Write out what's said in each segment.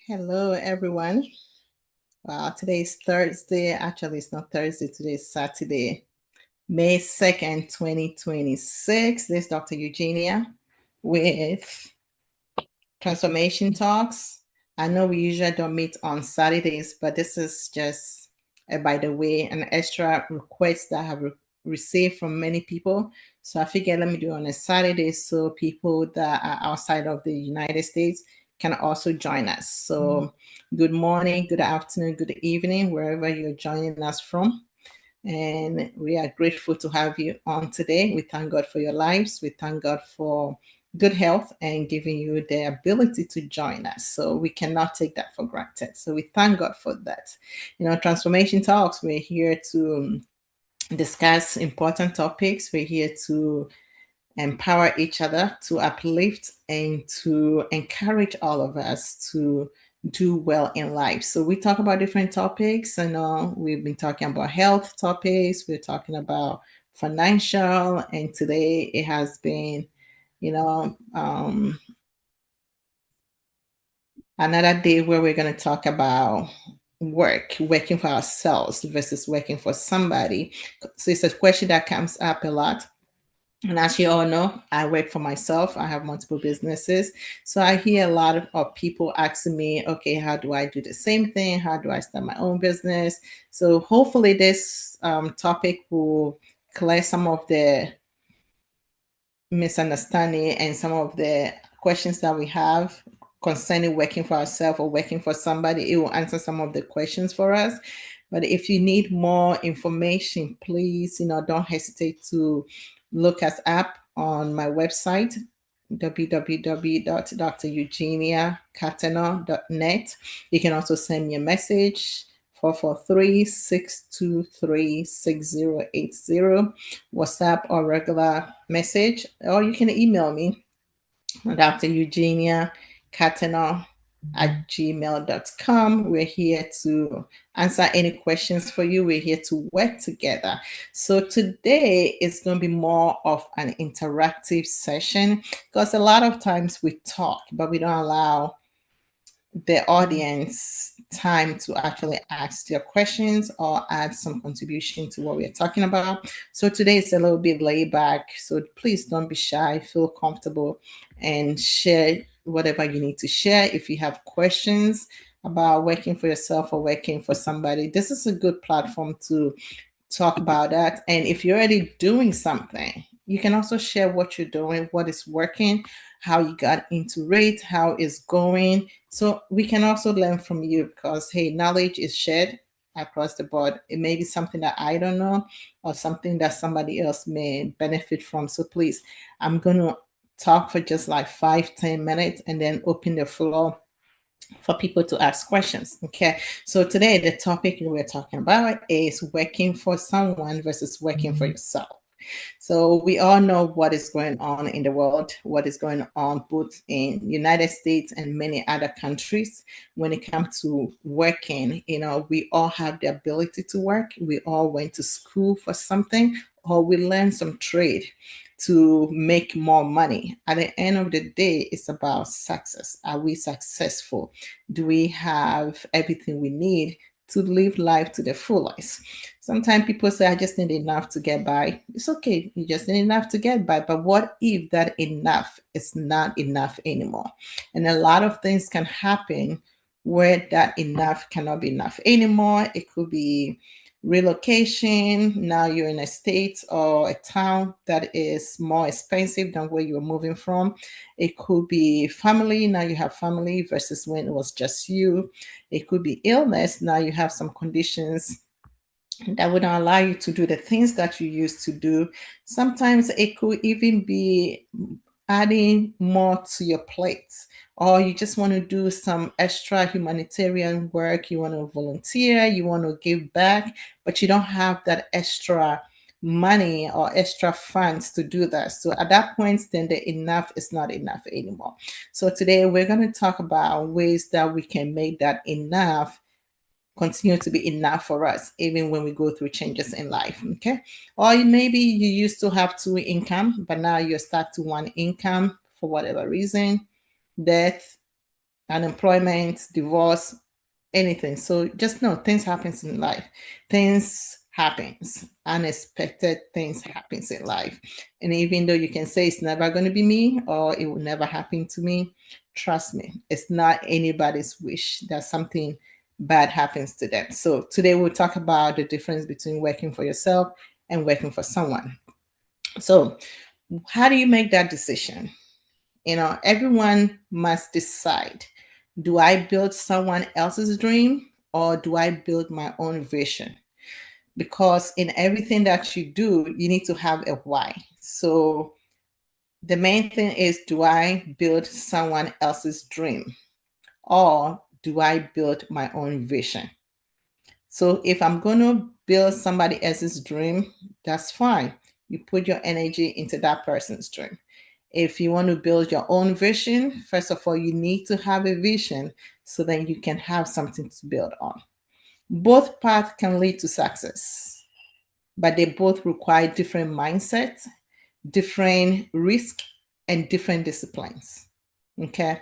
Hello, everyone. Wow, today is Thursday. Actually, it's not Thursday. Today is Saturday, May 2nd, 2026. This is Dr. Eugenia with Transformation Talks. I know we usually don't meet on Saturdays, but this is just, by the way, an extra request that I have received from many people. So I figured let me do it on a Saturday so people that are outside of the United States can also join us. So good morning, good afternoon, good evening, wherever you're joining us from. And we are grateful to have you on today. We thank God for your lives. We thank God for good health and giving you the ability to join us. So we cannot take that for granted. So we thank God for that. Transformation Talks, we're here to discuss important topics. We're here to empower each other, to uplift, and to encourage all of us to do well in life. So we talk about different topics. We've been talking about health topics. We're talking about financial, and today it has been, another day where we're going to talk about working for ourselves versus working for somebody. So it's a question that comes up a lot. And as you all know, I work for myself. I have multiple businesses. So I hear a lot of people asking me, okay, how do I do the same thing? How do I start my own business? So hopefully this topic will clear some of the misunderstanding and some of the questions that we have concerning working for ourselves or working for somebody. It will answer some of the questions for us. But if you need more information, please, don't hesitate to look us up on my website, www.dreugeniacateno.net. You can also send me a message, 443-623-6080, WhatsApp or regular message, or you can email me, Dr. Eugenia Cateno at gmail.com. We're here to answer any questions for you. We're here to work together. So today is going to be more of an interactive session because a lot of times we talk, but we don't allow the audience time to actually ask their questions or add some contribution to what we're talking about. So today is a little bit laid back. So please don't be shy, feel comfortable and share whatever you need to share. If you have questions about working for yourself or working for somebody, this is a good platform to talk about that. And if you're already doing something, you can also share what you're doing, what is working, how you got into it, how it's going. So we can also learn from you because, hey, knowledge is shared across the board. It may be something that I don't know or something that somebody else may benefit from. So please, I'm going to talk for just like 5-10 minutes and then open the floor for people to ask questions. Okay. So today the topic we're talking about is working for someone versus working for yourself. So we all know what is going on in the world, what is going on both in United States and many other countries when it comes to working. We all have the ability to work. We all went to school for something or we learned some trade to make more money. At the end of the day, it's about success. Are we successful? Do we have everything we need to live life to the fullest? Sometimes people say, I just need enough to get by. It's okay. You just need enough to get by. But what if that enough is not enough anymore? And a lot of things can happen where that enough cannot be enough anymore. It could be relocation. Now you're in a state or a town that is more expensive than where you're moving from. It could be family. Now you have family versus when it was just you. It could be illness. Now you have some conditions that would not allow you to do the things that you used to do. Sometimes it could even be adding more to your plate, or you just want to do some extra humanitarian work. You want to volunteer, you want to give back, but you don't have that extra money or extra funds to do that. So at that point, then the enough is not enough anymore. So today we're going to talk about ways that we can make that enough continue to be enough for us even when we go through changes in life. Okay. Or maybe you used to have two income but now you're stuck to one income for whatever reason, death, unemployment, divorce, anything. So just know things happens in life. Things happens. Unexpected things happens in life. And even though you can say it's never going to be me or it will never happen to me, trust me, it's not anybody's wish that something bad happens to them. So today we'll talk about the difference between working for yourself and working for someone. So how do you make that decision? Everyone must decide, do I build someone else's dream or do I build my own vision? Because in everything that you do, you need to have a why. So the main thing is, do I build someone else's dream or do I build my own vision? So if I'm going to build somebody else's dream, that's fine. You put your energy into that person's dream. If you want to build your own vision, first of all, you need to have a vision so then you can have something to build on. Both paths can lead to success, but they both require different mindsets, different risk, and different disciplines. Okay.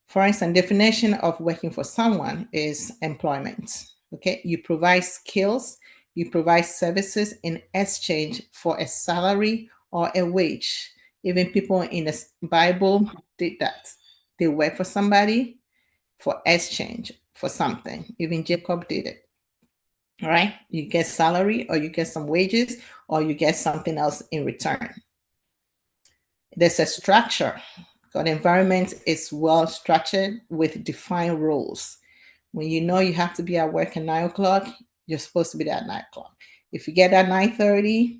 For instance, definition of working for someone is employment. Okay. You provide skills, you provide services in exchange for a salary or a wage. Even people in the Bible did that. They work for somebody for exchange for something. Even Jacob did it. All right. You get salary or you get some wages or you get something else in return. There's a structure. The environment is well structured with defined rules. When you know you have to be at work at 9 o'clock, you're supposed to be there at 9 o'clock. If you get at 9:30,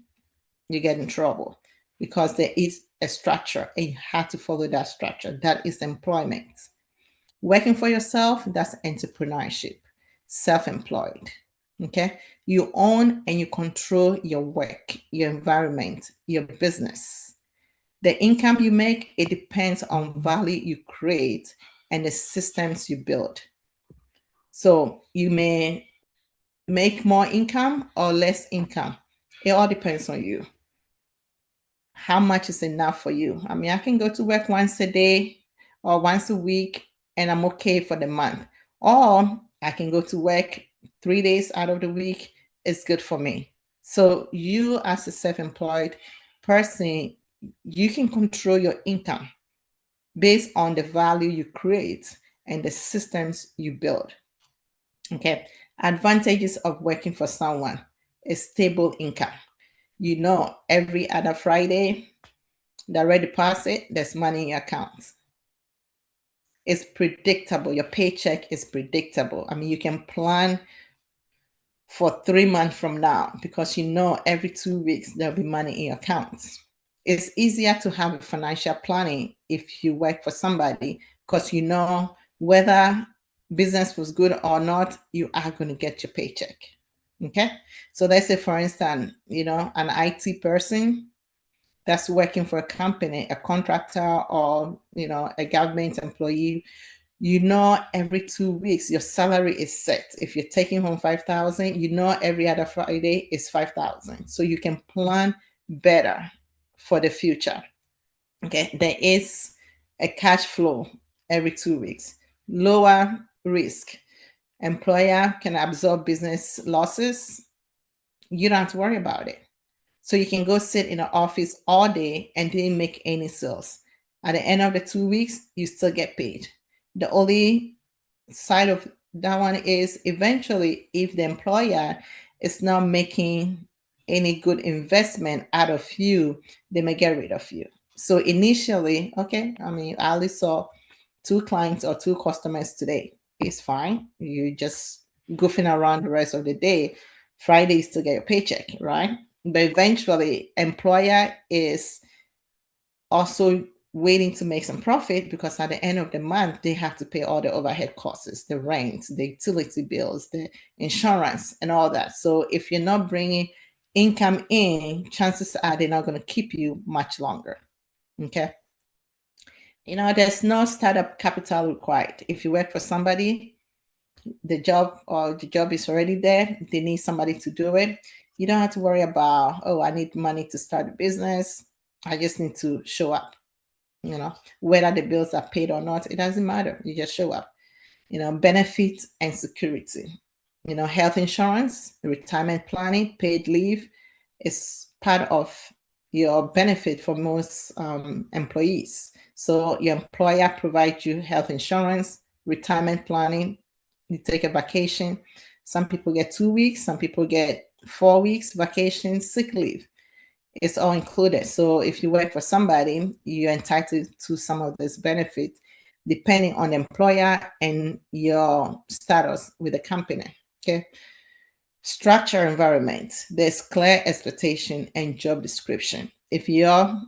you get in trouble because there is a structure and you have to follow that structure. That is employment. Working for yourself, that's entrepreneurship, self-employed. Okay. You own and you control your work, your environment, your business. The income you make, it depends on value you create and the systems you build. So you may make more income or less income. It all depends on you. How much is enough for you? I mean, I can go to work once a day or once a week and I'm okay for the month. Or I can go to work 3 days out of the week. It's good for me. So you as a self-employed person, you can control your income based on the value you create and the systems you build. Okay. Advantages of working for someone is stable income. You know, every other Friday, direct deposit, there's money in your account. It's predictable. Your paycheck is predictable. I mean, you can plan for 3 months from now because you know every 2 weeks there'll be money in your accounts. It's easier to have a financial planning if you work for somebody because you know whether business was good or not, you are going to get your paycheck. Okay. So let's say, for instance, an IT person that's working for a company, a contractor, or a government employee, every 2 weeks your salary is set. If you're taking home 5,000, every other Friday is 5,000. So you can plan better for the future. Okay, there is a cash flow every 2 weeks. Lower risk. Employer can absorb business losses. You don't have to worry about it. So you can go sit in an office all day and didn't make any sales. At the end of the 2 weeks, you still get paid. The only side of that one is eventually, if the employer is not making any good investment out of you, they may get rid of you. So initially, okay, I mean, I only saw 2 clients or 2 customers today. It's fine. You just goofing around the rest of the day. Friday is to get your paycheck, right? But eventually, employer is also waiting to make some profit because at the end of the month, they have to pay all the overhead costs, the rent, the utility bills, the insurance, and all that. So if you're not bringing income in, chances are they're not going to keep you much longer. Okay. There's no startup capital required. If you work for somebody, the job is already there. They need somebody to do it. You don't have to worry about, oh, I need money to start a business. I just need to show up. Whether the bills are paid or not, it doesn't matter. You just show up. Benefits and security. Health insurance, retirement planning, paid leave is part of your benefit for most employees. So your employer provides you health insurance, retirement planning, you take a vacation. Some people get 2 weeks, some people get 4 weeks vacation, sick leave. It's all included. So if you work for somebody, you're entitled to some of this benefit depending on the employer and your status with the company. Okay. Structure environment. There's clear expectation and job description. If your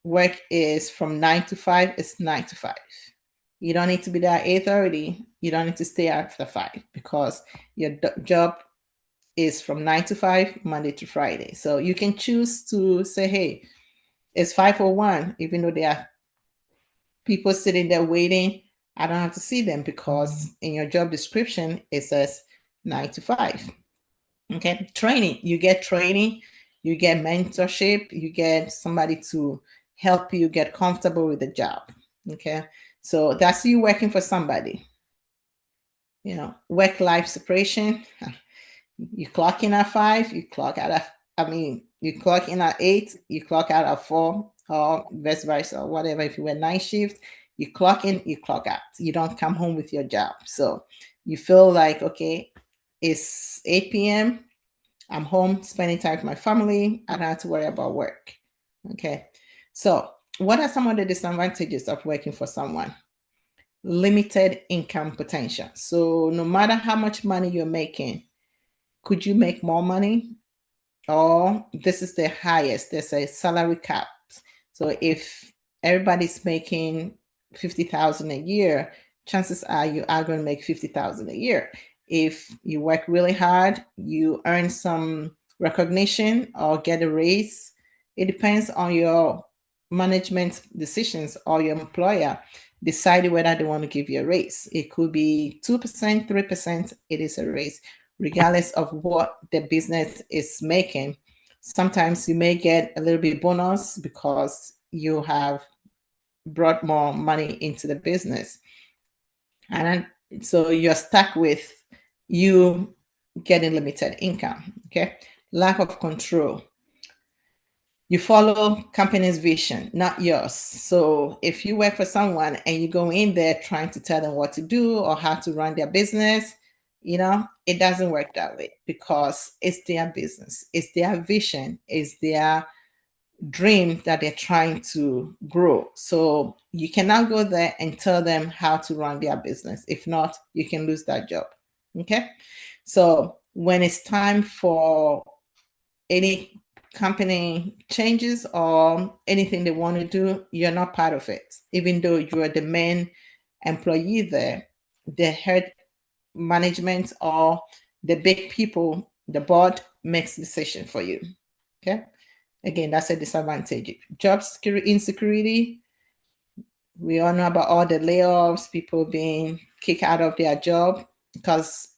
work is from 9 to 5, it's 9 to 5. You don't need to be there at 8:30. You don't need to stay after 5 because your job is from 9 to 5, Monday to Friday. So you can choose to say, hey, it's 5:01, even though there are people sitting there waiting. I don't have to see them because in your job description, it says 9 to 5. Okay. Training. You get training, you get mentorship, you get somebody to help you get comfortable with the job. Okay. So that's you working for somebody. Work-life separation. You clock in at 5, you clock out at, you clock in at 8, you clock out at 4, or vice versa, or whatever. If you were night shift, you clock in, you clock out. You don't come home with your job. So you feel like, okay, it's 8 p.m. I'm home spending time with my family. I don't have to worry about work. Okay. So what are some of the disadvantages of working for someone? Limited income potential. So no matter how much money you're making, could you make more money? Or this is the highest. There's a salary cap. So if everybody's making 50,000 a year, chances are you are going to make 50,000 a year. If you work really hard, you earn some recognition or get a raise. It depends on your management decisions or your employer deciding whether they want to give you a raise. It could be 2%, 3%. It is a raise, regardless of what the business is making. Sometimes you may get a little bit bonus because you have brought more money into the business. And so you're stuck with you getting limited income. Okay. Lack of control. You follow company's vision, not yours. So if you work for someone and you go in there trying to tell them what to do or how to run their business, it doesn't work that way because it's their business, it's their vision, it's their dream that they're trying to grow. So you cannot go there and tell them how to run their business. If not, you can lose that job. Okay. So when it's time for any company changes or anything they want to do, you're not part of it. Even though you are the main employee there, the head management or the big people, the board makes decision for you. Okay. Again, that's a disadvantage. Job security, insecurity. We all know about all the layoffs, people being kicked out of their job because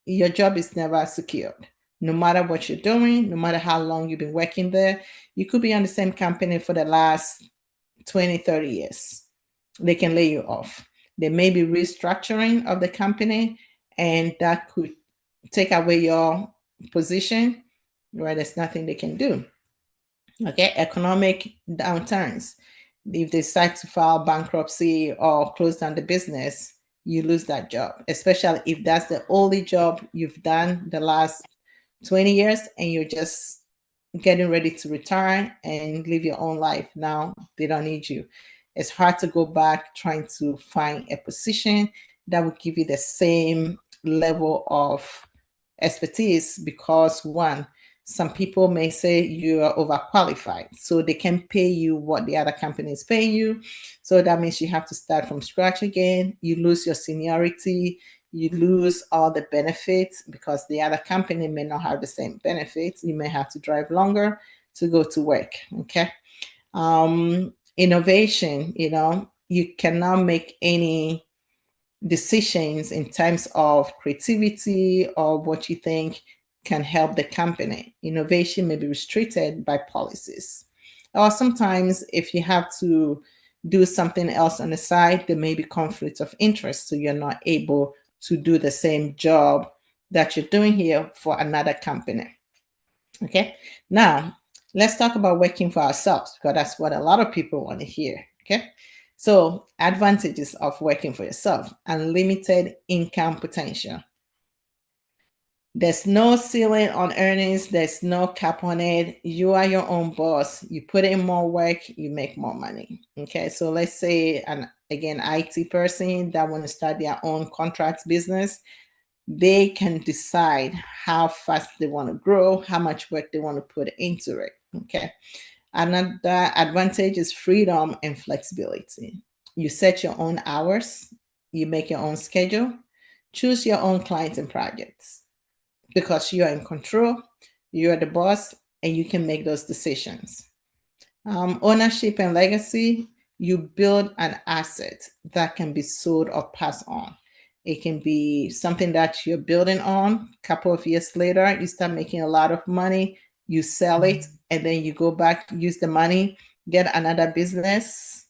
your job is never secured. No matter what you're doing, no matter how long you've been working there, you could be on the same company for the last 20, 30 years. They can lay you off. There may be restructuring of the company, and that could take away your position where there's nothing they can do. Okay, economic downturns. If they decide to file bankruptcy or close down the business, you lose that job, especially if that's the only job you've done the last 20 years and you're just getting ready to retire and live your own life. Now they don't need you. It's hard to go back trying to find a position that would give you the same level of expertise because one, some people may say you are overqualified, so they can pay you what the other companies pay you. So that means you have to start from scratch again. You lose your seniority, you lose all the benefits because the other company may not have the same benefits. You may have to drive longer to go to work. Okay. Innovation, you cannot make any decisions in terms of creativity or what you think can help the company. Innovation may be restricted by policies. Or sometimes if you have to do something else on the side, there may be conflicts of interest. So you're not able to do the same job that you're doing here for another company. Okay. Now, let's talk about working for ourselves because that's what a lot of people want to hear. Okay. So, advantages of working for yourself: unlimited income potential. There's no ceiling on earnings, there's no cap on it. You are your own boss. You put in more work, you make more money. Okay. So, let's say, an again, IT person that want to start their own contracts business, they can decide how fast they want to grow, how much work they want to put into it. Okay. Another advantage is freedom and flexibility. You set your own hours, you make your own schedule, choose your own clients and projects because you are in control, you're the boss, and you can make those decisions. Ownership and legacy: you build an asset that can be sold or passed on. It can be something that you're building on. A couple of years later, you start making a lot of money, you sell it, and then you go back, use the money, get another business,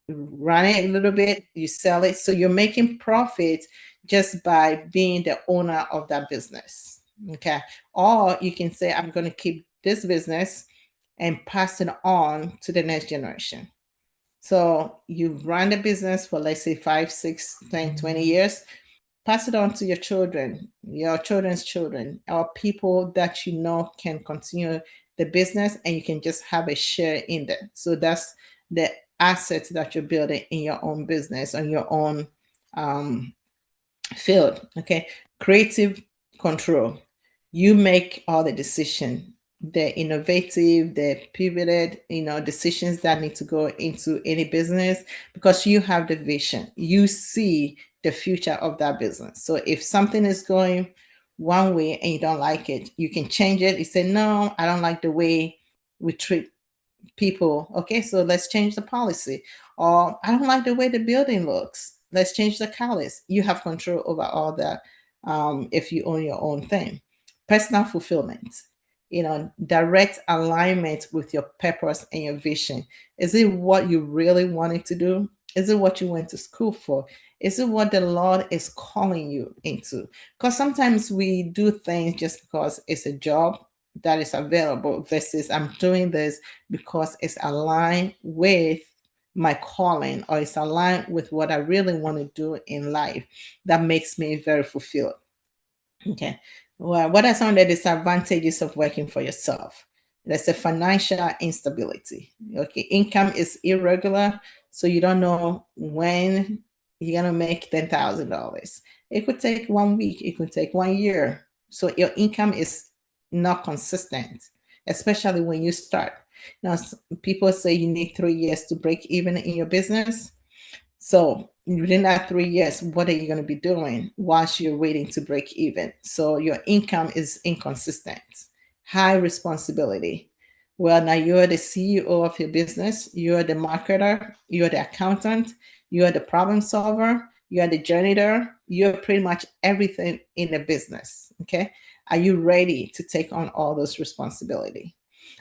run it a little bit, you sell it. So you're making profit just by being the owner of that business. Okay. Or you can say, I'm going to keep this business and pass it on to the next generation. So you run the business for, let's say, 5, 6, 10, 20 years, pass it on to your children, your children's children, or people that you know can continue the business and you can just have a share in that. So that's the assets that you're building in your own business, on your own field. Okay. Creative control: you make all the decision, the innovative, the pivoted, decisions that need to go into any business because you have the vision, you see the future of that business. So if something is going one way and you don't like it, you can change it. You say, no, I don't like the way we treat people. Okay, so let's change the policy. Or I don't like the way the building looks. Let's change the colors. You have control over all that if you own your own thing. Personal fulfillment, direct alignment with your purpose and your vision. Is it what you really wanted to do? Is it what you went to school for? Is it what the Lord is calling you into? Because sometimes we do things just because it's a job that is available versus I'm doing this because it's aligned with my calling or it's aligned with what I really want to do in life that makes me very fulfilled. Okay. Well, what are some of the disadvantages of working for yourself? There's a financial instability. Okay. Income is irregular, so you don't know when you're going to make $10,000. It could take 1 week, it could take 1 year. So your income is not consistent, especially when you start. Now, people say you need 3 years to break even in your business. So within that 3 years, what are you going to be doing whilst you're waiting to break even? So your income is inconsistent. High responsibility. Well, now you're the CEO of your business, you're the marketer, you're the accountant, you're the problem solver, you're the janitor, you're pretty much everything in the business. Okay. Are you ready to take on all those responsibility?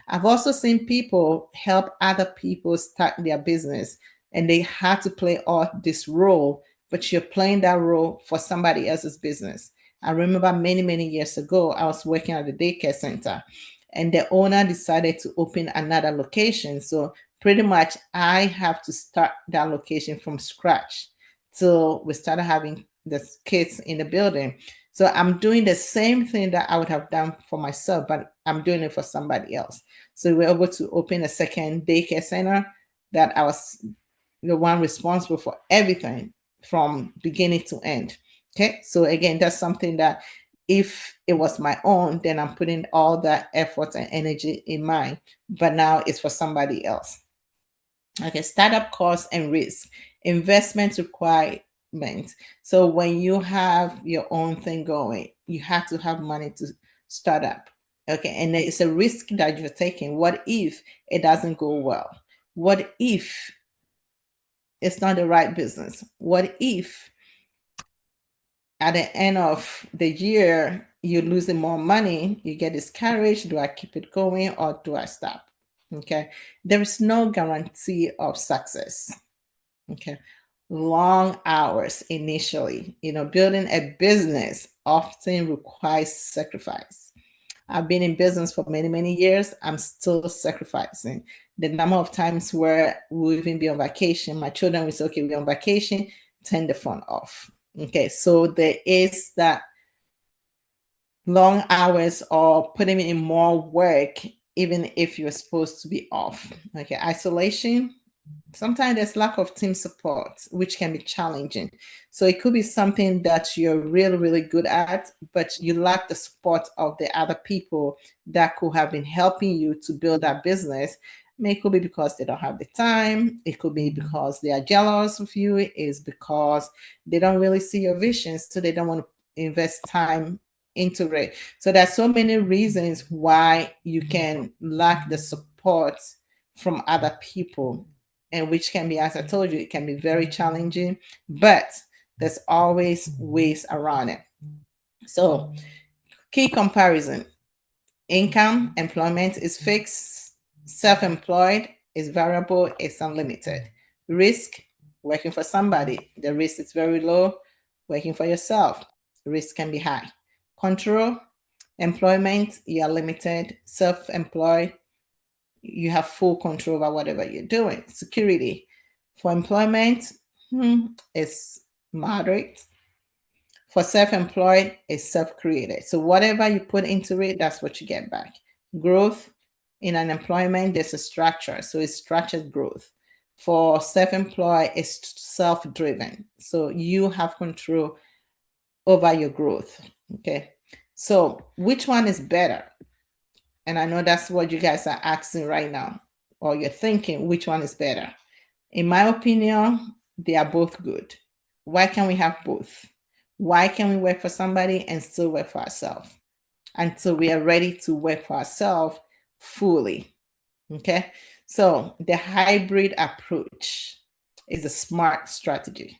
I've also seen people help other people start their business and they had to play all this role, but you're playing that role for somebody else's business. I remember many, many years ago, I was working at the daycare center and the owner decided to open another location. So pretty much I have to start that location from scratch till we started having the kids in the building. So I'm doing the same thing that I would have done for myself, but I'm doing it for somebody else. So we were able to open a second daycare center that I was the one responsible for everything from beginning to end. Okay. So again, that's something that if it was my own, then I'm putting all that effort and energy in mine, but now it's for somebody else. Okay. Startup costs and risk, investment requirements. So when you have your own thing going, you have to have money to start up. Okay. And it's a risk that you're taking. What if it doesn't go well? What if it's not the right business? What if at the end of the year you're losing more money? You get discouraged. Do I keep it going or do I stop? Okay. There is no guarantee of success. Okay. Long hours initially. Building a business often requires sacrifice. I've been in business for many, many years. I'm still sacrificing. The number of times where we'll even be on vacation, my children will say, okay, we're on vacation, turn the phone off. Okay. So there is that long hours or putting in more work, even if you're supposed to be off. Okay. Isolation. Sometimes there's lack of team support, which can be challenging. So it could be something that you're really, really good at, but you lack the support of the other people that could have been helping you to build that business. It could be because they don't have the time. It could be because they are jealous of you. It's because they don't really see your vision, so they don't want to invest time into it. So there's so many reasons why you can lack the support from other people, and which can be, as I told you, it can be very challenging, but there's always ways around it. So, key comparison: income, employment is fixed, self employed is variable, it's unlimited. Risk: working for somebody, the risk is very low. Working for yourself, risk can be high. Control: employment, you are limited. Self employed, you have full control over whatever you're doing. Security: for employment, it's moderate. For self-employed, it's self-created. So whatever you put into it, that's what you get back. Growth: in an employment, there's a structure. So it's structured growth. For self-employed, it's self-driven. So you have control over your growth. Okay. So which one is better? And I know that's what you guys are asking right now, or you're thinking, which one is better? In my opinion, they are both good. Why can't we have both? Why can we work for somebody and still work for ourselves until we are ready to work for ourselves fully? Okay. So the hybrid approach is a smart strategy.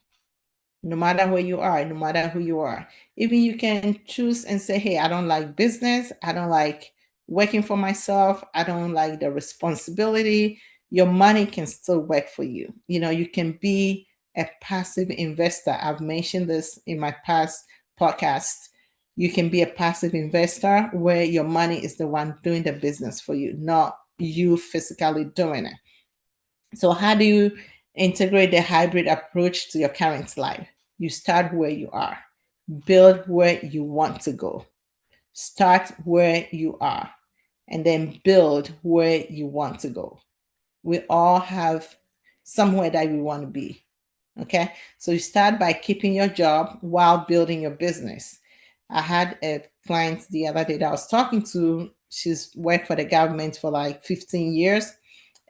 No matter where you are, no matter who you are, even you can choose and say, hey, I don't like business. I don't like working for myself. I don't like the responsibility. Your money can still work for you. You can be a passive investor. I've mentioned this in my past podcast. You can be a passive investor where your money is the one doing the business for you, not you physically doing it. So, how do you integrate the hybrid approach to your current life? You start where you are, build where you want to go. Start where you are, and then build where you want to go. We all have somewhere that we want to be. Okay. So you start by keeping your job while building your business. I had a client the other day that I was talking to. She's worked for the government for like 15 years,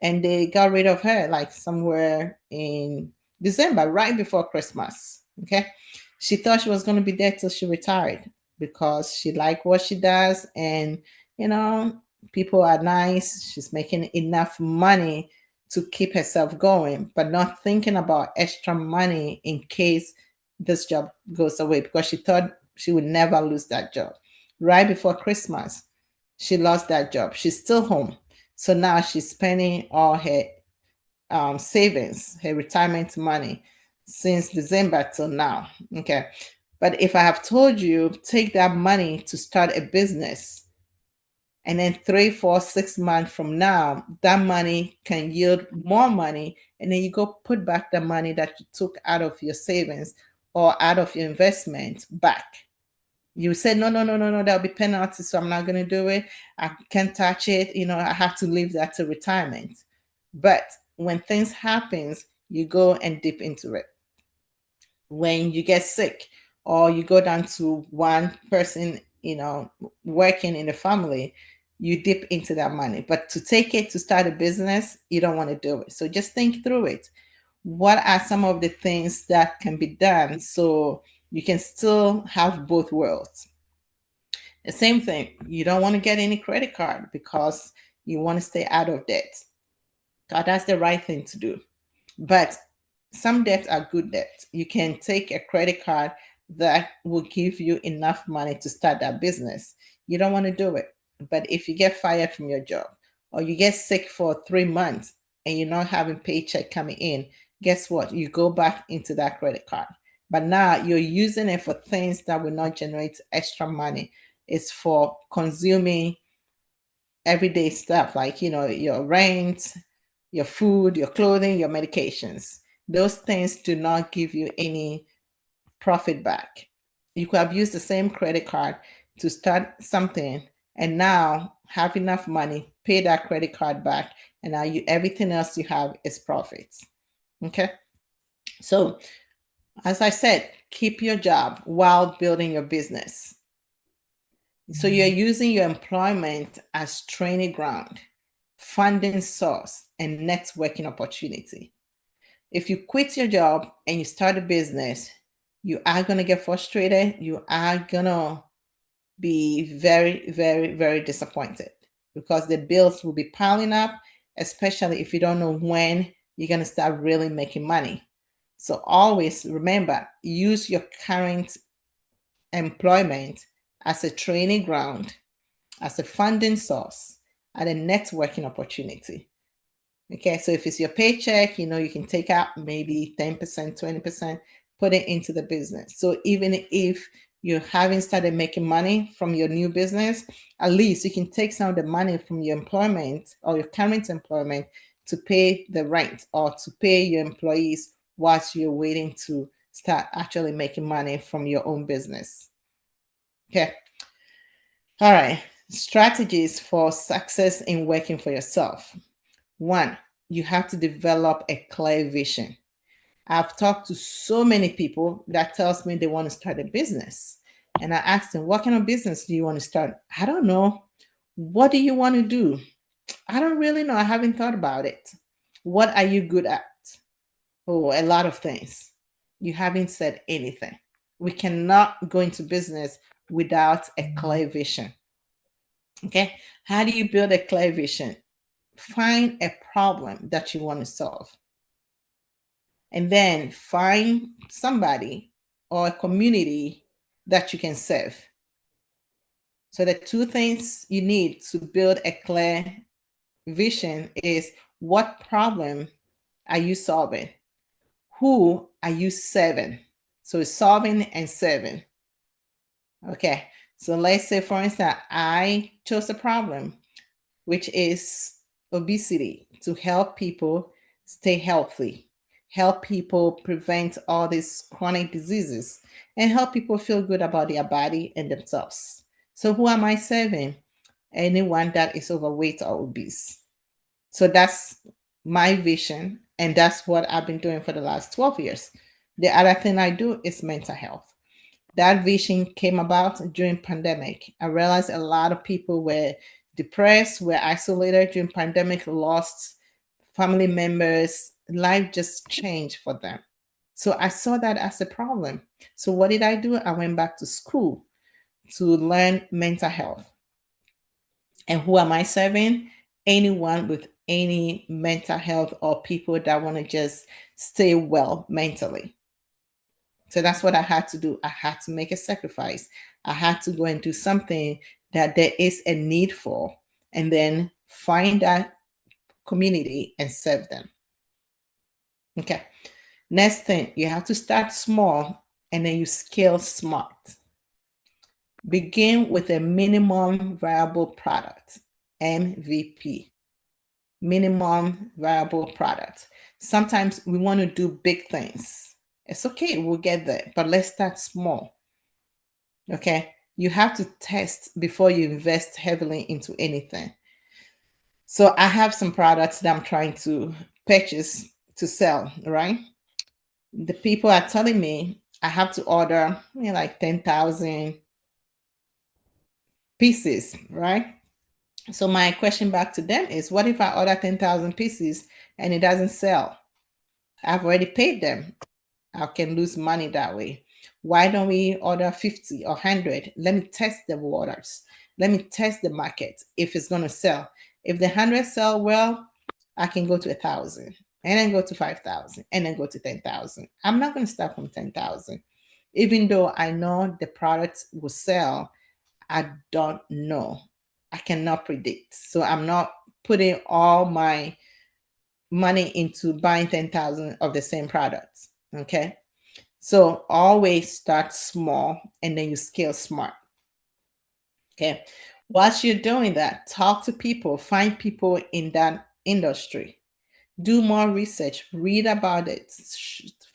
and they got rid of her like somewhere in December, right before Christmas. Okay. She thought she was going to be there till she retired because she liked what she does, and you know, people are nice. She's making enough money to keep herself going, but not thinking about extra money in case this job goes away, because she thought she would never lose that job. Right before Christmas, she lost that job. She's still home. So now she's spending all her savings, her retirement money since December till now. Okay. But if I have told you, take that money to start a business, and then 3, 4, 6 months from now, that money can yield more money. And then you go put back the money that you took out of your savings or out of your investment back. You said, no, no, no, no, no, there'll be penalties, so I'm not going to do it. I can't touch it. I have to leave that to retirement. But when things happens, you go and dip into it. When you get sick or you go down to one person, working in the family, you dip into that money. But to take it to start a business, you don't want to do it. So just think through it. What are some of the things that can be done so you can still have both worlds? The same thing, you don't want to get any credit card because you want to stay out of debt. God, that's the right thing to do. But some debts are good debt. You can take a credit card that will give you enough money to start that business. You don't want to do it. But if you get fired from your job, or you get sick for 3 months and you're not having paycheck coming in, guess what? You go back into that credit card. But now you're using it for things that will not generate extra money. It's for consuming everyday stuff like, your rent, your food, your clothing, your medications. Those things do not give you any profit back. You could have used the same credit card to start something and now have enough money, pay that credit card back, and now everything else you have is profits. Okay. So as I said, keep your job while building your business. So you're using your employment as training ground, funding source, and networking opportunity. If you quit your job and you start a business, you are going to get frustrated. You are going to be very, very, very disappointed because the bills will be piling up, especially if you don't know when you're going to start really making money. So always remember, use your current employment as a training ground, as a funding source, and a networking opportunity. Okay, so if it's your paycheck, you can take out maybe 10%, 20%, put it into the business. So even if you haven't started making money from your new business, at least you can take some of the money from your employment or your current employment to pay the rent or to pay your employees whilst you're waiting to start actually making money from your own business. Okay. All right. Strategies for success in working for yourself. One, you have to develop a clear vision. I've talked to so many people that tells me they want to start a business. And I asked them, what kind of business do you want to start? I don't know. What do you want to do? I don't really know. I haven't thought about it. What are you good at? Oh, a lot of things. You haven't said anything. We cannot go into business without a clear vision. Okay. How do you build a clear vision? Find a problem that you want to solve. And then find somebody or a community that you can serve. So the two things you need to build a clear vision is what problem are you solving? Who are you serving? So it's solving and serving. Okay. So let's say, for instance, I chose a problem, which is obesity, to help people stay healthy, help people prevent all these chronic diseases, and help people feel good about their body and themselves. So, who am I serving? Anyone that is overweight or obese. So, that's my vision, and that's what I've been doing for the last 12 years. The other thing I do is mental health. That vision came about during pandemic. I realized a lot of people were depressed, were isolated during pandemic, lost family members. Life just changed for them. So I saw that as a problem. So what did I do? I went back to school to learn mental health. And who am I serving? Anyone with any mental health or people that want to just stay well mentally. So that's what I had to do. I had to make a sacrifice. I had to go and do something that there is a need for, and then find that community and serve them. Okay. Next thing, you have to start small and then you scale smart. Begin with a minimum viable product, MVP. Minimum viable product. Sometimes we want to do big things. It's okay, we'll get there, but let's start small. Okay. You have to test before you invest heavily into anything. So I have some products that I'm trying to purchase to sell, right? The people are telling me I have to order like 10,000 pieces, right? So my question back to them is, what if I order 10,000 pieces and it doesn't sell? I've already paid them. I can lose money that way. Why don't we order 50 or 100? Let me test the waters. Let me test the market if it's going to sell. If the 100 sell well, I can go to 1,000 and then go to 5,000 and then go to 10,000. I'm not going to start from 10,000. Even though I know the product will sell, I don't know. I cannot predict. So I'm not putting all my money into buying 10,000 of the same products. Okay. So always start small and then you scale smart. Okay. Whilst you're doing that, talk to people, find people in that industry, do more research, read about it,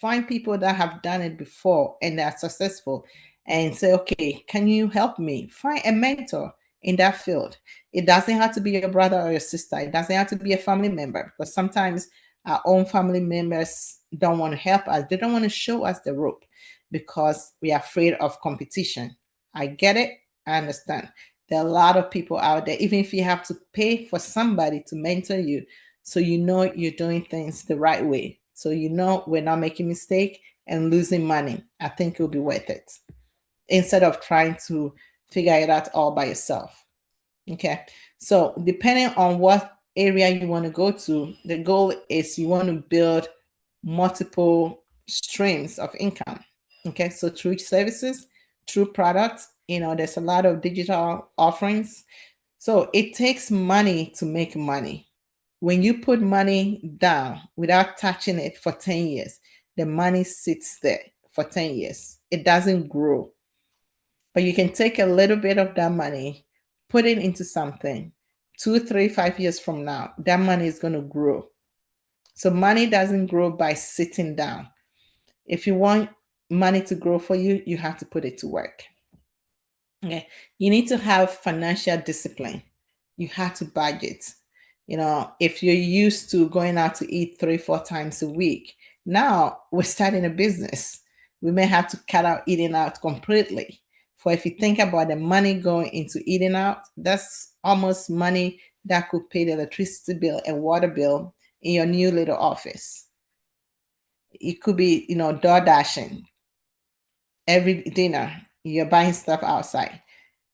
find people that have done it before and they're successful, and say, okay, can you help me? Find a mentor in that field. It doesn't have to be your brother or your sister, it doesn't have to be a family member, because sometimes our own family members don't want to help us, they don't want to show us the rope because we are afraid of competition. I get it, I understand. There are a lot of people out there, even if you have to pay for somebody to mentor you, so you know you're doing things the right way, so you know we're not making mistake and losing money, I think it'll be worth it instead of trying to figure it out all by yourself. Okay, so depending on what area you want to go to, the goal is you want to build multiple streams of income. Okay, so through services, through products, there's a lot of digital offerings. So it takes money to make money. When you put money down without touching it for 10 years, the money sits there for 10 years. It doesn't grow. But you can take a little bit of that money, put it into something. 2, 3, 5 years from now, that money is going to grow. So money doesn't grow by sitting down. If you want money to grow for you, you have to put it to work. Okay. You need to have financial discipline. You have to budget. If you're used to going out to eat 3, 4 times a week, now we're starting a business. We may have to cut out eating out completely. For if you think about the money going into eating out, that's almost money that could pay the electricity bill and water bill in your new little office. It could be, door dashing. Every dinner, you're buying stuff outside.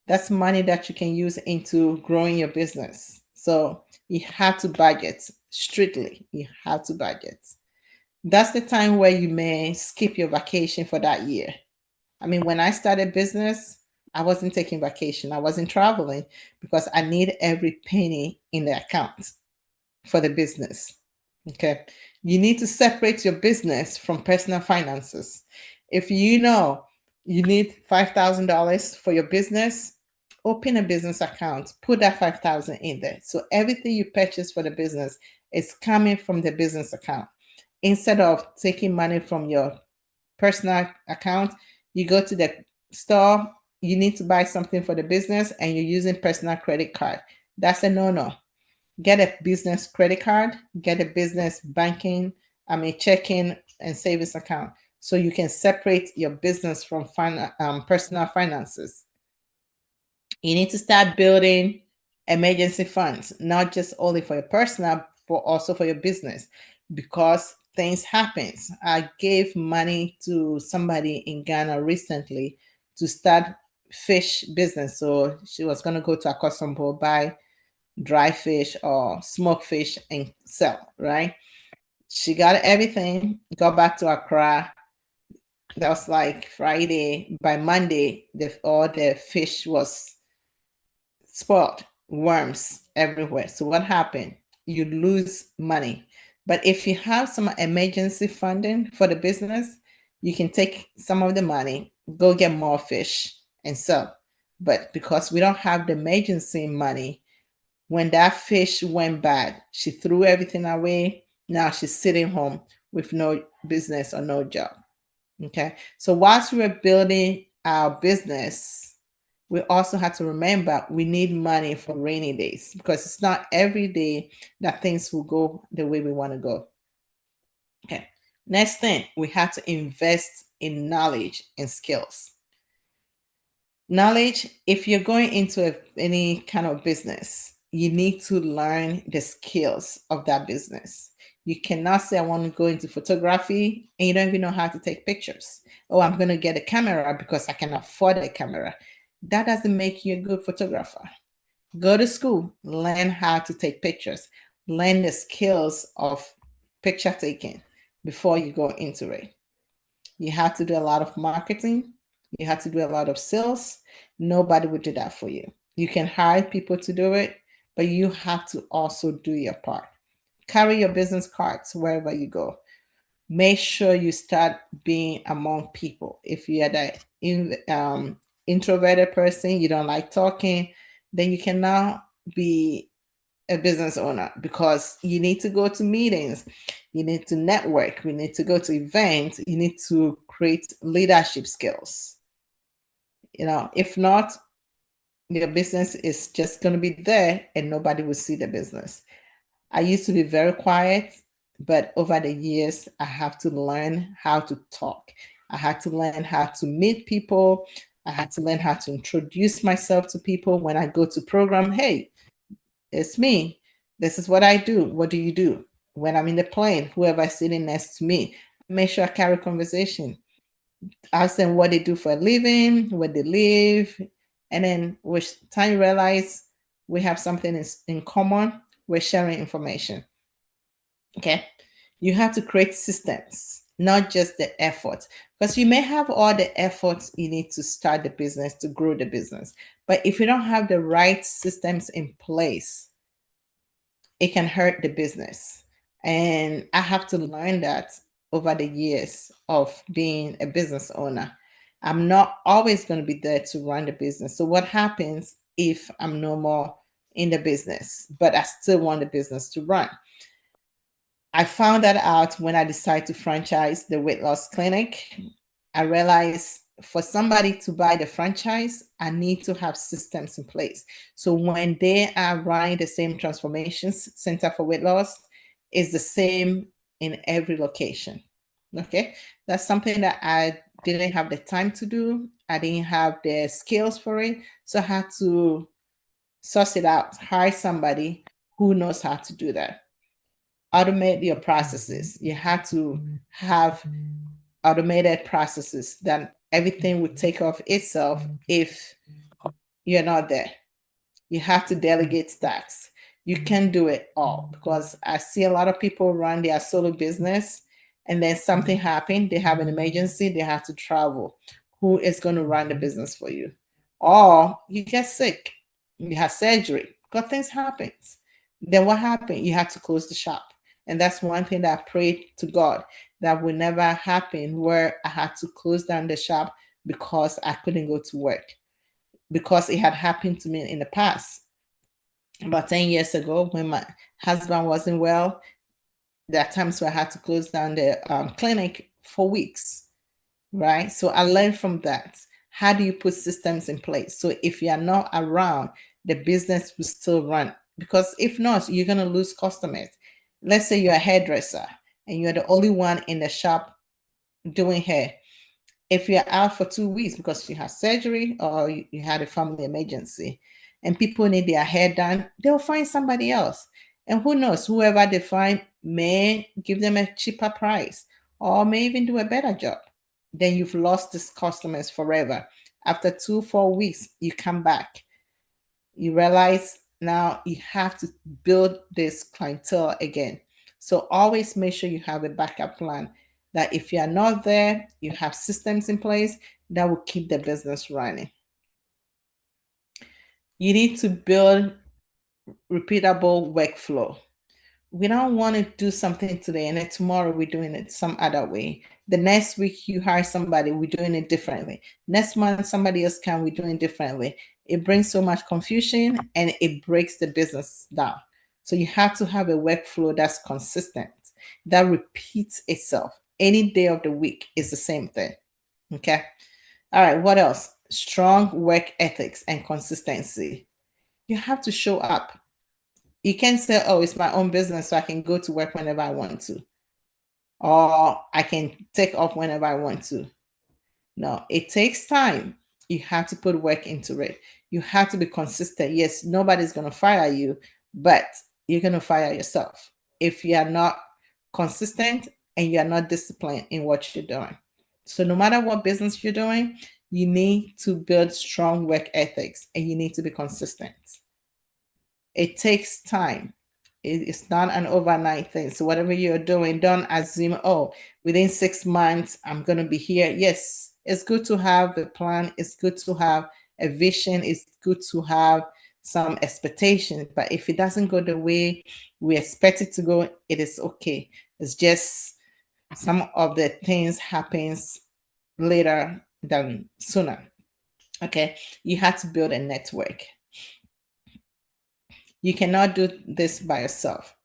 That's money that you can use into growing your business. So you have to budget strictly. You have to budget. That's the time where you may skip your vacation for that year. I mean, when I started business, I wasn't taking vacation. I wasn't traveling because I need every penny in the account for the business. Okay. You need to separate your business from personal finances. If you know you need $5,000 for your business, open a business account, put that 5,000 in there. So everything you purchase for the business is coming from the business account. Instead of taking money from your personal account, you go to the store, you need to buy something for the business and you're using personal credit card. That's a no-no. Get a business credit card, get a business checking and savings account, so you can separate your business from personal finances. You need to start building emergency funds, not just only for your personal, but also for your business, because things happen. I gave money to somebody in Ghana recently to start fish business. So she was going to go to a custom boat, buy dry fish or smoked fish and sell, right? She got everything, got back to Accra. That was like Friday. By Monday, all the fish was spoiled, worms everywhere. So what happened? You lose money. But if you have some emergency funding for the business, you can take some of the money, go get more fish and sell. But because we don't have the emergency money, when that fish went bad, she threw everything away. Now she's sitting home with no business or no job. Okay. So whilst we were building our business, we also had to remember we need money for rainy days, because it's not every day that things will go the way we want to go. Okay. Next thing, we have to invest in knowledge and skills. Knowledge, if you're going into any kind of business, you need to learn the skills of that business. You cannot say, I want to go into photography and you don't even know how to take pictures. Oh, I'm going to get a camera because I can afford a camera. That doesn't make you a good photographer. Go to school, learn how to take pictures, learn the skills of picture taking before you go into it. You have to do a lot of marketing. You have to do a lot of sales. Nobody will do that for you. You can hire people to do it, but you have to also do your part. Carry your business cards wherever you go. Make sure you start being among people. If you're the introverted person, you don't like talking, then you cannot be a business owner, because you need to go to meetings, you need to network, we need to go to events, you need to create leadership skills. If not, your business is just going to be there and nobody will see the business. I used to be very quiet, but over the years, I have to learn how to talk. I had to learn how to meet people. I had to learn how to introduce myself to people when I go to program. Hey, it's me. This is what I do. What do you do? When I'm in the plane, whoever sitting next to me, make sure I carry conversation. Ask them what they do for a living, where they live, and then with time you realize we have something in common. We're sharing information. Okay. You have to create systems, not just the effort, because you may have all the efforts you need to start the business, to grow the business. But if you don't have the right systems in place, it can hurt the business. And I have to learn that over the years of being a business owner. I'm not always going to be there to run the business. So, what happens if I'm no more in the business, but I still want the business to run? I found that out when I decided to franchise the weight loss clinic. I realized for somebody to buy the franchise, I need to have systems in place. So when they are running the same transformations center for weight loss, is the same in every location. Okay. That's something that I didn't have the time to do. I didn't have the skills for it. So I had to suss it out, hire somebody who knows how to do that. Automate your processes. You have to have automated processes that everything would take off itself if you're not there. You have to delegate tasks. You can do it all, because I see a lot of people run their solo business and then something happened, they have an emergency, they have to travel. Who is going to run the business for you? Or you get sick, you have surgery, because things happen. Then what happened? You have to close the shop. And that's one thing that I prayed to God that would never happen, where I had to close down the shop because I couldn't go to work, because it had happened to me in the past. About 10 years ago, when my husband wasn't well, there are times where I had to close down the clinic for weeks, right? So I learned from that. How do you put systems in place? So if you are not around, the business will still run. Because if not, you're going to lose customers. Let's say you're a hairdresser and you're the only one in the shop doing hair. If you're out for 2 weeks because you had surgery or you had a family emergency and people need their hair done, they'll find somebody else. And who knows, whoever they find may give them a cheaper price or may even do a better job. Then you've lost these customers forever. After 2, 4 weeks, you come back. You realize now you have to build this clientele again. So always make sure you have a backup plan, that if you are not there, you have systems in place that will keep the business running. You need to build repeatable workflow. We don't want to do something today and then tomorrow we're doing it some other way. The next week you hire somebody, we're doing it differently. Next month somebody else can, we're doing it differently. It brings so much confusion and it breaks the business down. So you have to have a workflow that's consistent, that repeats itself. Any day of the week is the same thing. Okay. All right. What else? Strong work ethics and consistency. You have to show up. You can't say, oh, it's my own business, so I can go to work whenever I want to, or I can take off whenever I want to. No, it takes time. You have to put work into it. You have to be consistent. Yes, nobody's going to fire you, but you're going to fire yourself if you are not consistent and you are not disciplined in what you're doing. So, no matter what business you're doing, you need to build strong work ethics and you need to be consistent. It takes time. It's not an overnight thing. So whatever you're doing, don't assume, oh, within 6 months, I'm going to be here. Yes, it's good to have a plan. It's good to have a vision. It's good to have some expectations. But if it doesn't go the way we expect it to go, it is okay. It's just some of the things happens later than sooner. Okay, you have to build a network. You cannot do this by yourself.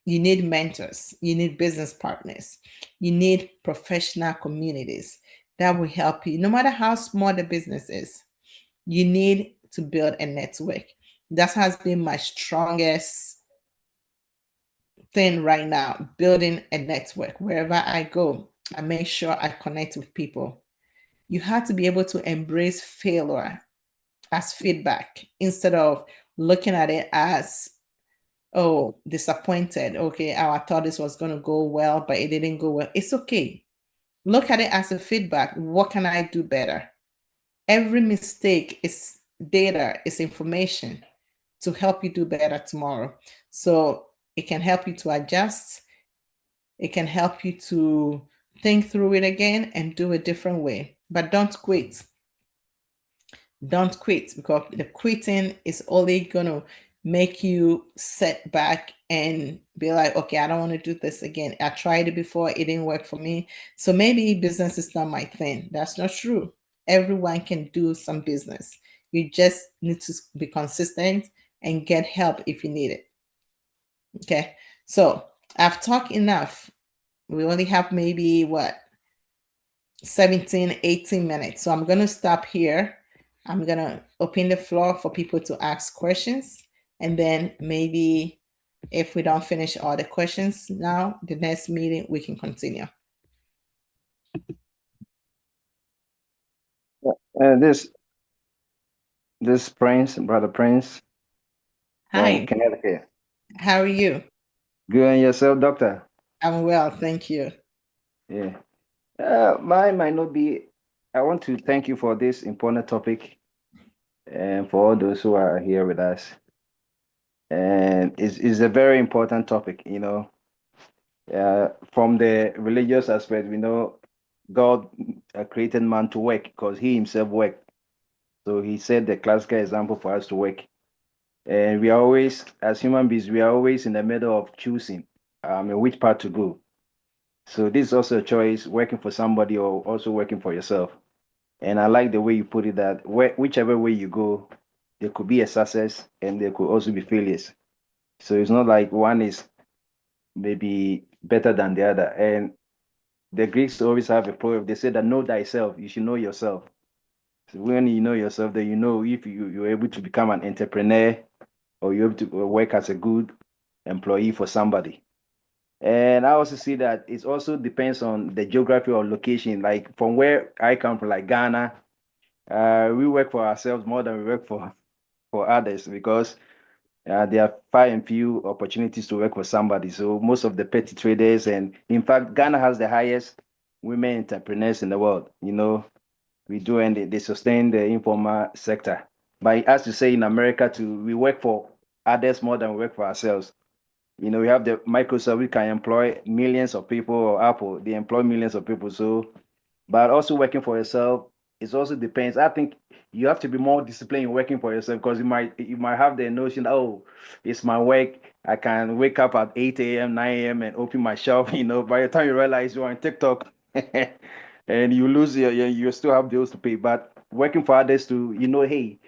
You need mentors, you need business partners, you need professional communities that will help you, no matter how small the business is. You need to build a network. That has been my strongest thing right now, building a network. Wherever I go, I make sure I connect with people. You have to be able to embrace failure as feedback instead of looking at it as, oh, disappointed. Okay, oh, I thought this was going to go well, but it didn't go well. It's okay. Look at it as a feedback. What can I do better? Every mistake is data, is information to help you do better tomorrow. So it can help you to adjust. It can help you to think through it again and do a different way. But don't quit. Don't quit, because the quitting is only going to make you set back and be like, okay, I don't want to do this again. I tried it before, it didn't work for me. So maybe business is not my thing. That's not true. Everyone can do some business. You just need to be consistent and get help if you need it. Okay. So I've talked enough. We only have maybe what, 17, 18 minutes. So I'm going to stop here. I'm going to open the floor for people to ask questions. And then maybe if we don't finish all the questions now, the next meeting, we can continue. This Prince, brother Prince from Hi, Connecticut. how are you? Good and yourself, doctor? I'm well, thank you. Yeah. Mine might not be. I want to thank you for this important topic and for all those who are here with us. And it's a very important topic, you know. From the religious aspect, we know God created man to work because he himself worked. So he set the classical example for us to work. And we are always, as human beings, we are always in the middle of choosing which path to go. So this is also a choice, working for somebody or also working for yourself. And I like the way you put it that whichever way you go, there could be a success and there could also be failures. So it's not like one is maybe better than the other. And the Greeks always have a proverb. They say that know thyself, you should know yourself. So when you know yourself, then you know if you're able to become an entrepreneur or you're able to work as a good employee for somebody. And I also see that it also depends on the geography or location. Like from where I come from, like Ghana, we work for ourselves more than we work for others because there are far and few opportunities to work for somebody. So most of the petty traders, and in fact, Ghana has the highest women entrepreneurs in the world. You know, we do, and they sustain the informal sector. But as you say in America, too, we work for others more than we work for ourselves. You know, we have the Microsoft, we can employ millions of people, or Apple, they employ millions of people. So, but also working for yourself, it also depends. I think you have to be more disciplined in working for yourself because you might have the notion, oh, it's my work. I can wake up at 8 a.m., 9 a.m. and open my shop. You know, by the time you realize you're on TikTok and you lose you still have bills to pay. But working for others to, hey,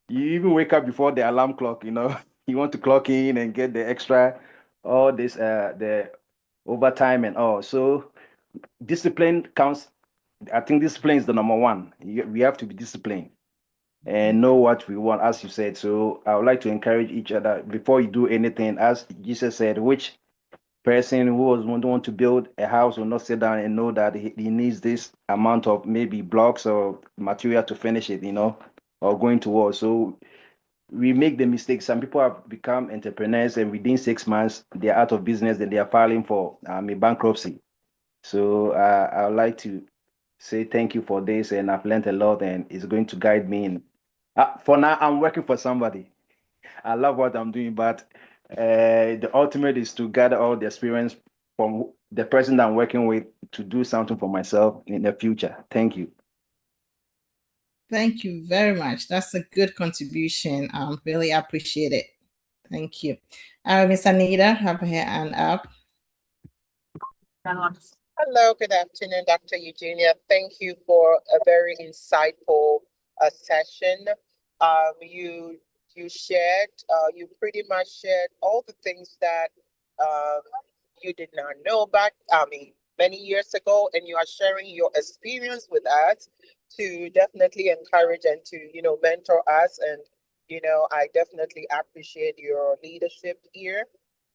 you even wake up before the alarm clock, you want to clock in and get the extra, all this, the overtime and all. So discipline counts. I think discipline is the number one. We have to be disciplined and know what we want, as you said. So I would like to encourage each other before you do anything, as Jesus said, which person who want to build a house will not sit down and know that he needs this amount of maybe blocks or material to finish it, or going to war. So we make the mistake. Some people have become entrepreneurs, and within 6 months, they're out of business and they are filing for a bankruptcy. So I would like to say thank you for this, and I've learned a lot, and it's going to guide me in. For now, I'm working for somebody. I love what I'm doing, but the ultimate is to gather all the experience from the person that I'm working with to do something for myself in the future. Thank you. Thank you very much. That's a good contribution. Really appreciate it. Thank you. Miss Anita, have her hand up. Hello, good afternoon, Dr. Eugenia. Thank you for a very insightful session. You you pretty much shared all the things that um, you did not know back, many years ago, and you are sharing your experience with us to definitely encourage and to, mentor us. And, I definitely appreciate your leadership here.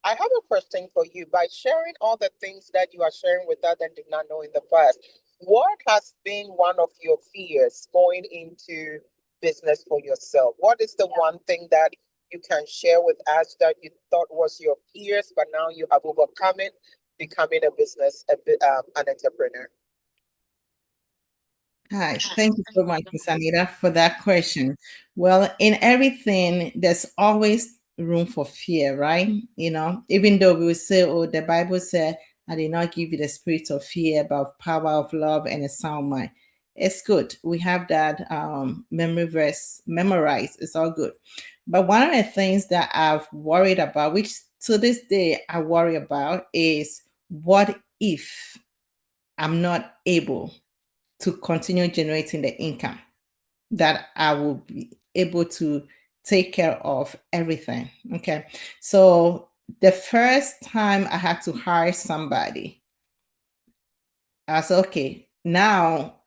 I have a question for you. By sharing all the things that you are sharing with us and did not know in the past, what has been one of your fears going into business for yourself? What is the one thing that you can share with us that you thought was your fears, but now you have overcome it, becoming an entrepreneur? Hi, thank you so much, Miss Anita, for that question. Well, in everything, there's always room for fear, right? Even though we will say, oh, the Bible said, I did not give you the spirit of fear, but power of love and a sound mind. It's good. We have that memory verse memorized. It's all good. But one of the things that I've worried about, which to this day I worry about, is what if I'm not able to continue generating the income that I will be able to take care of everything. Okay. So the first time I had to hire somebody, I said, okay, now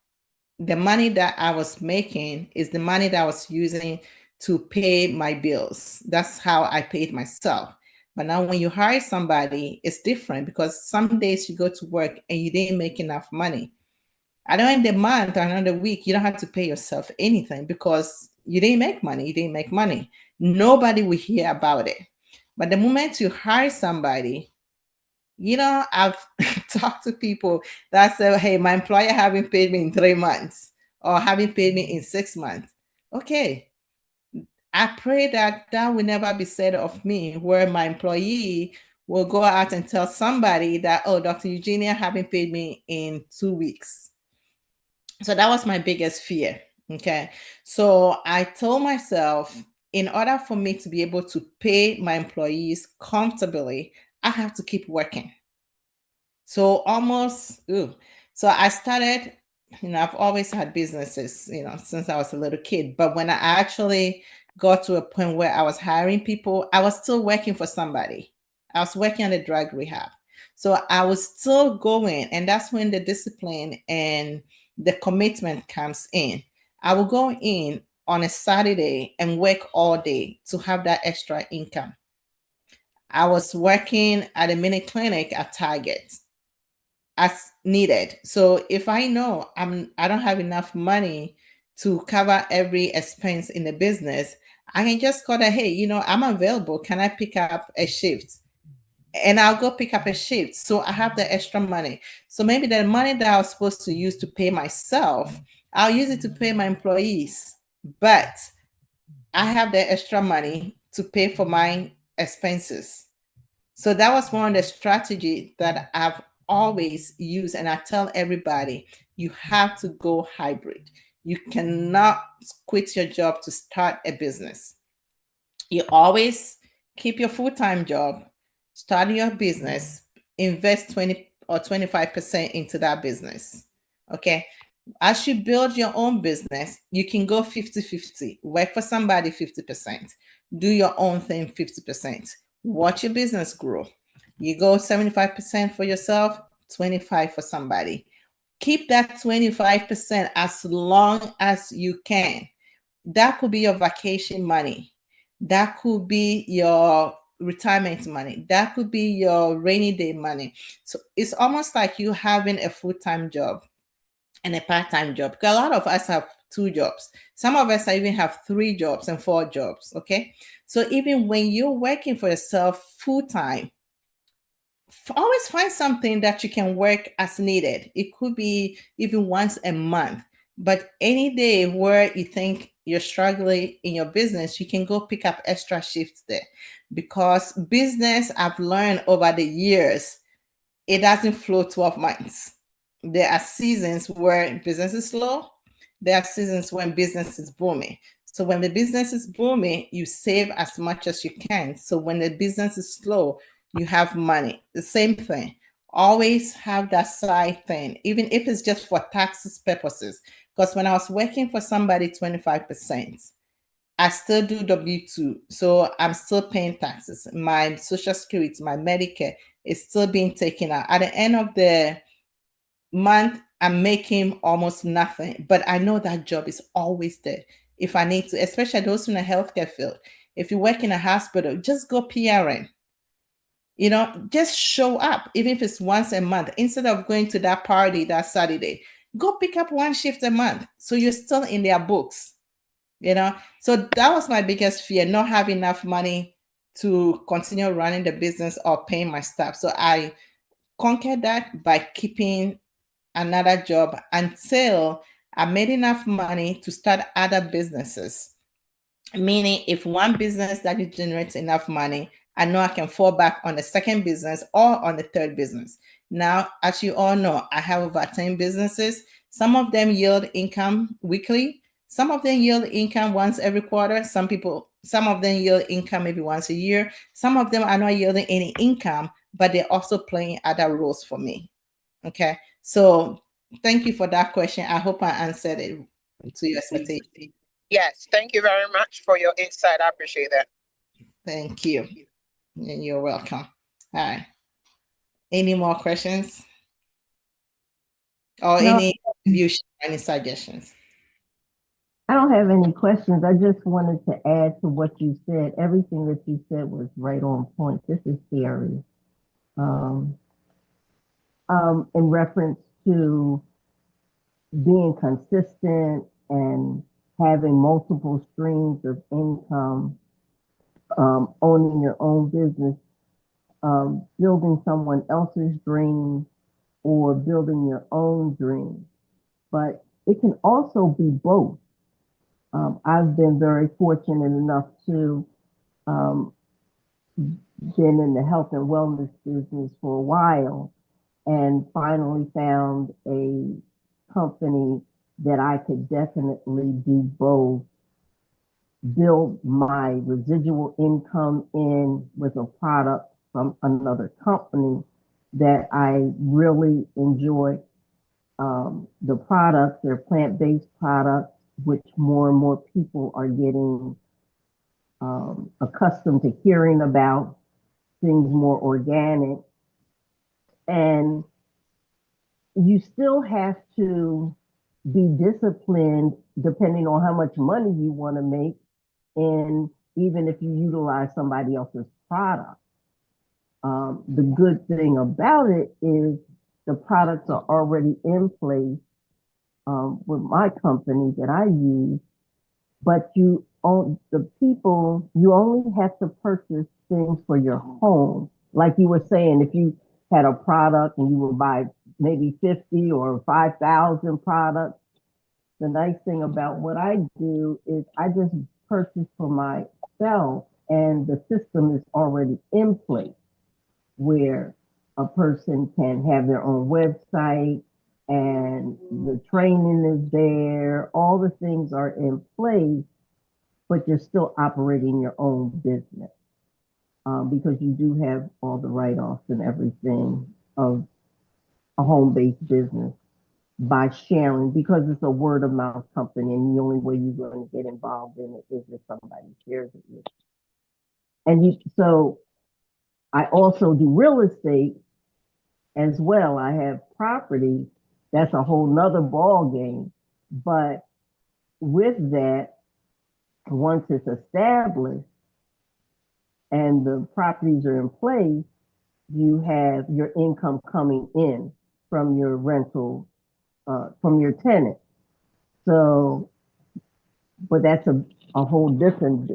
the money that I was making is the money that I was using to pay my bills. That's how I paid myself. But now when you hire somebody, it's different because some days you go to work and you didn't make enough money. At the end of the month or another week, you don't have to pay yourself anything because you didn't make money. You didn't make money. Nobody will hear about it. But the moment you hire somebody, I've talked to people that say, hey, my employer haven't paid me in 3 months or haven't paid me in 6 months. Okay. I pray that that will never be said of me, where my employee will go out and tell somebody that, oh, Dr. Eugenia haven't paid me in 2 weeks. So that was my biggest fear. Okay. So I told myself, in order for me to be able to pay my employees comfortably, I have to keep working. So so I started, I've always had businesses, since I was a little kid. But when I actually got to a point where I was hiring people, I was still working for somebody. I was working on a drug rehab. So I was still going. And that's when the discipline and the commitment comes in. I will go in on a Saturday and work all day to have that extra income. I was working at a mini clinic at Target as needed. So if I know I don't have enough money to cover every expense in the business, I can just call that, hey, I'm available. Can I pick up a shift? And I'll go pick up a shift. So I have the extra money. So maybe the money that I was supposed to use to pay myself, I'll use it to pay my employees. But I have the extra money to pay for my expenses. So that was one of the strategy that I've always used. And I tell everybody, you have to go hybrid. You cannot quit your job to start a business. You always keep your full-time job, start your business, invest 20 or 25% into that business. Okay. As you build your own business, you can go 50-50. Work for somebody 50%. Do your own thing 50%. Watch your business grow. You go 75% for yourself, 25 for somebody. Keep that 25% as long as you can. That could be your vacation money. That could be your retirement money. That could be your rainy day money. So it's almost like you having a full-time job and a part-time job. Because a lot of us have 2 jobs. Some of us even have 3 jobs and 4 jobs. Okay. So even when you're working for yourself full-time, always find something that you can work as needed. It could be even once a month, but any day where you think you're struggling in your business, you can go pick up extra shifts there. Because business, I've learned over the years, it doesn't flow 12 months. There are seasons where business is slow, there are seasons when business is booming. So when the business is booming, you save as much as you can. So when the business is slow, you have money. The same thing. Always have that side thing, even if it's just for taxes purposes. Because when I was working for somebody 25%, I still do W-2. So I'm still paying taxes. My Social Security, my Medicare is still being taken out. At the end of the month, I'm making almost nothing, but I know that job is always there if I need to, especially those in the healthcare field. If you work in a hospital, just go PRN. Just show up, even if it's once a month. Instead of going to that party that Saturday, go pick up one shift a month. So you're still in their books. So that was my biggest fear, not having enough money to continue running the business or paying my staff. So I conquered that by keeping another job until I made enough money to start other businesses. Meaning, if one business that generates enough money, I know I can fall back on the second business or on the third business. Now, as you all know, I have over 10 businesses. Some of them yield income weekly. Some of them yield income once every quarter. Some of them yield income maybe once a year. Some of them are not yielding any income, but they're also playing other roles for me. Okay. So thank you for that question. I hope I answered it to your expectation. Yes, thank you very much for your insight. I appreciate that. Thank you. And you're welcome. All right. Any more questions? Or No. any suggestions? I don't have any questions. I just wanted to add to what you said. Everything that you said was right on point. This is scary. In reference to being consistent and having multiple streams of income, owning your own business, building someone else's dream or building your own dream. But it can also be both. I've been very fortunate enough to been in the health and wellness business for a while and finally found a company that I could definitely do both, build my residual income in with a product from another company that I really enjoy. The products, they're plant-based products, which more and more people are getting accustomed to hearing about, things more organic. And you still have to be disciplined depending on how much money you want to make, and even if you utilize somebody else's product. The good thing about it is the products are already in place with my company that I use, but you only have to purchase things for your home. Like you were saying, if you had a product and you would buy maybe 50 or 5,000 products, the nice thing about what I do is I just purchase for myself, and the system is already in place where a person can have their own website and the training is there, all the things are in place, but you're still operating your own business because you do have all the write-offs and everything of a home-based business by sharing, because it's a word of mouth company and the only way you're going to get involved in it is if somebody shares it with you. And so I also do real estate as well. I have property. That's a whole nother ball game. But with that, once it's established and the properties are in place, you have your income coming in from your rental, from your tenant. So, but that's a whole different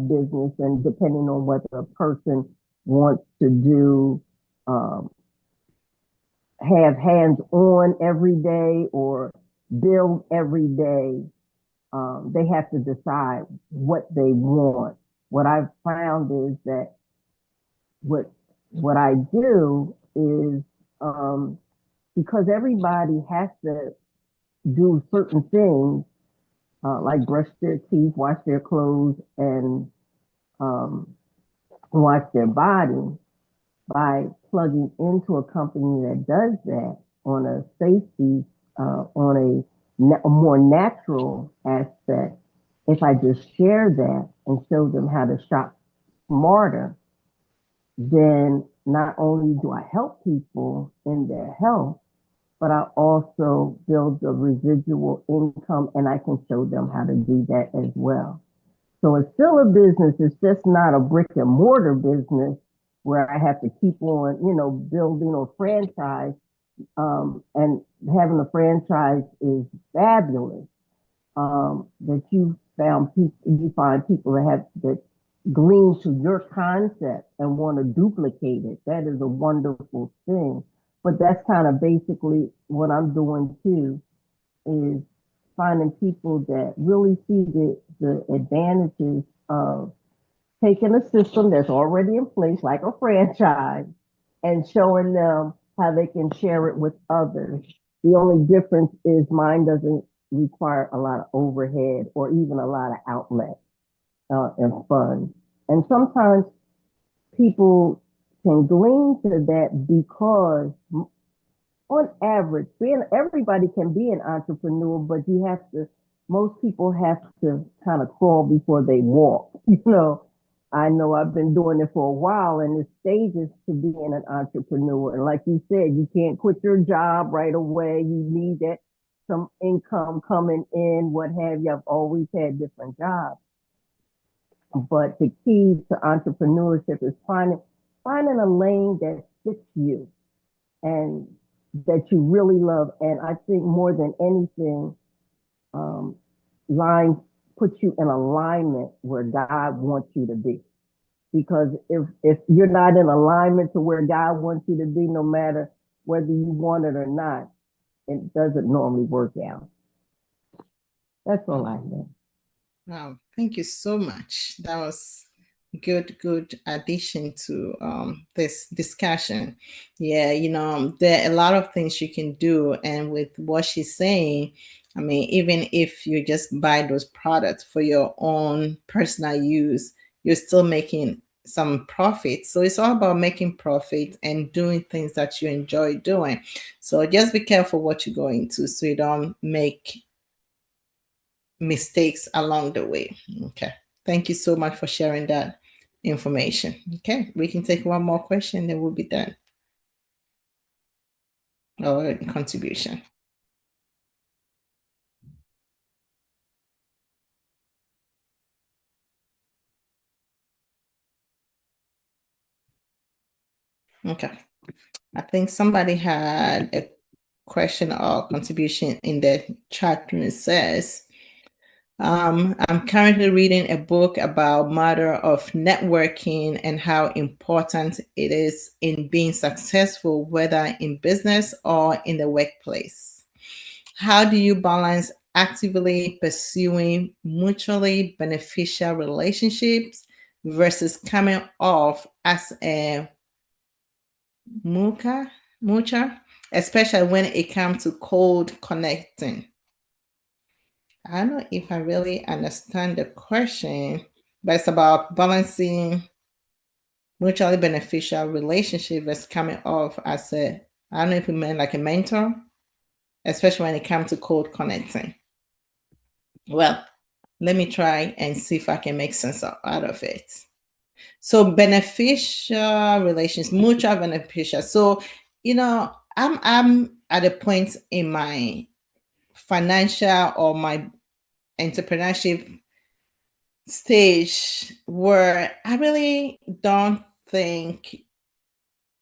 business, and depending on what a person wants to do, have hands on every day or build every day, they have to decide what they want. What I've found is that what I do is because everybody has to do certain things, like brush their teeth, wash their clothes, and um, wash their body by plugging into a company that does that on a safety, on a more natural aspect. If I just share that and show them how to shop smarter, then not only do I help people in their health, but I also build a residual income and I can show them how to do that as well. So it's still a business. It's just not a brick and mortar business where I have to keep on, building or franchise. And having a franchise is fabulous. That you find people that glean to your concept and want to duplicate it. That is a wonderful thing. But that's kind of basically what I'm doing too, is finding people that really see the advantages of taking a system that's already in place, like a franchise, and showing them how they can share it with others. The only difference is mine doesn't require a lot of overhead or even a lot of outlet and funds. And sometimes people can glean to that because on average, everybody can be an entrepreneur, but most people have to kind of crawl before they walk. I know I've been doing it for a while, and there's stages to being an entrepreneur. And like you said, you can't quit your job right away. You need some income coming in, what have you. I've always had different jobs. But the key to entrepreneurship is finding a lane that fits you and that you really love. And I think more than anything, line puts you in alignment where God wants you to be. Because if you're not in alignment to where God wants you to be, no matter whether you want it or not, it doesn't normally work out. That's all I have. Wow, thank you so much. That was good addition to this discussion. Yeah, there are a lot of things you can do, and with what she's saying, I mean, even if you just buy those products for your own personal use, you're still making some profit. So it's all about making profit and doing things that you enjoy doing. So just be careful what you go into so you don't make mistakes along the way. Okay. Thank you so much for sharing that information. Okay. We can take one more question, then we'll be done. Or contribution. Okay. I think somebody had a question or contribution in the chat room. It says, I'm currently reading a book about matter of networking and how important it is in being successful, whether in business or in the workplace. How do you balance actively pursuing mutually beneficial relationships versus coming off as a moocher, especially when it comes to cold connecting? I don't know if I really understand the question, but it's about balancing mutually beneficial relationship versus coming off as I don't know if you meant like a mentor, especially when it comes to cold connecting. Well, let me try and see if I can make sense out of it. So beneficial relations, mutual beneficial. So, I'm at a point in my financial or my entrepreneurship stage where I really don't think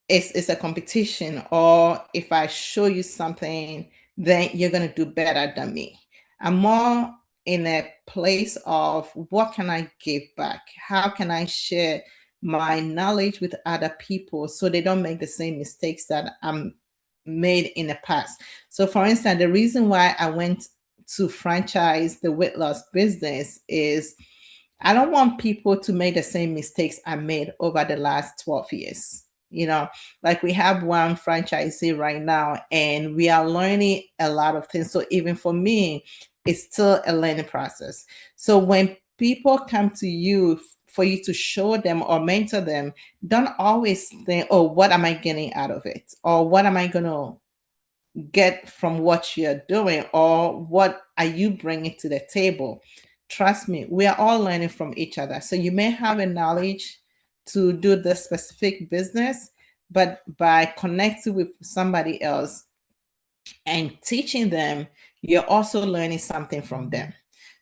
it's a competition, or if I show you something, then you're going to do better than me. I'm more in a place of what can I give back? How can I share my knowledge with other people so they don't make the same mistakes that I'm made in the past? So for instance, the reason why I went to franchise the weight loss business is I don't want people to make the same mistakes I made over the last 12 years. Like we have one franchisee right now and we are learning a lot of things. So even for me, it's still a learning process. So when people come to you for you to show them or mentor them, don't always think, oh, what am I getting out of it? Or what am I going to get from what you're doing? Or what are you bringing to the table? Trust me, we are all learning from each other. So you may have a knowledge to do this specific business, but by connecting with somebody else and teaching them, you're also learning something from them.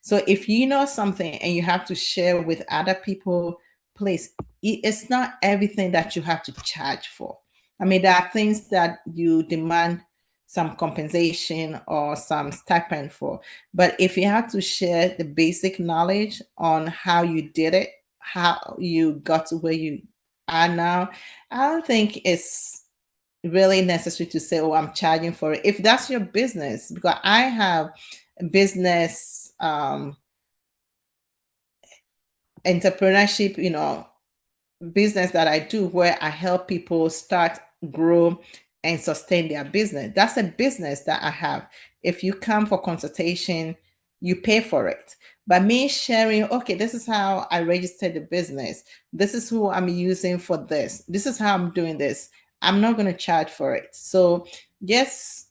So if you know something and you have to share with other people, please, it's not everything that you have to charge for. I mean, there are things that you demand some compensation or some stipend for. But if you have to share the basic knowledge on how you did it, how you got to where you are now, I don't think it's really necessary to say, oh, I'm charging for it. If that's your business, because I have a business entrepreneurship, business that I do where I help people start, grow, and sustain their business. That's a business that I have. If you come for consultation, you pay for it. But me sharing, okay, this is how I registered the business. This is who I'm using for this. This is how I'm doing this. I'm not going to charge for it. So just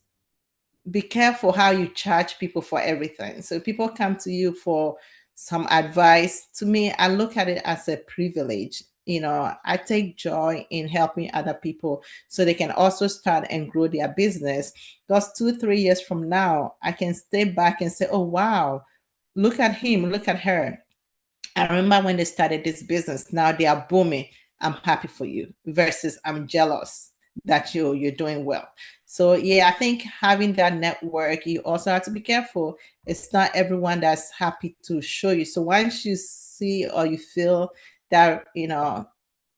be careful how you charge people for everything. So people come to you for some advice. To me, I look at it as a privilege. I take joy in helping other people so they can also start and grow their business. Because 2-3 years from now, I can step back and say, oh, wow, look at him, look at her. I remember when they started this business. Now they are booming. I'm happy for you versus I'm jealous that you're doing well. So yeah, I think having that network, you also have to be careful. It's not everyone that's happy to show you. So once you see or you feel that,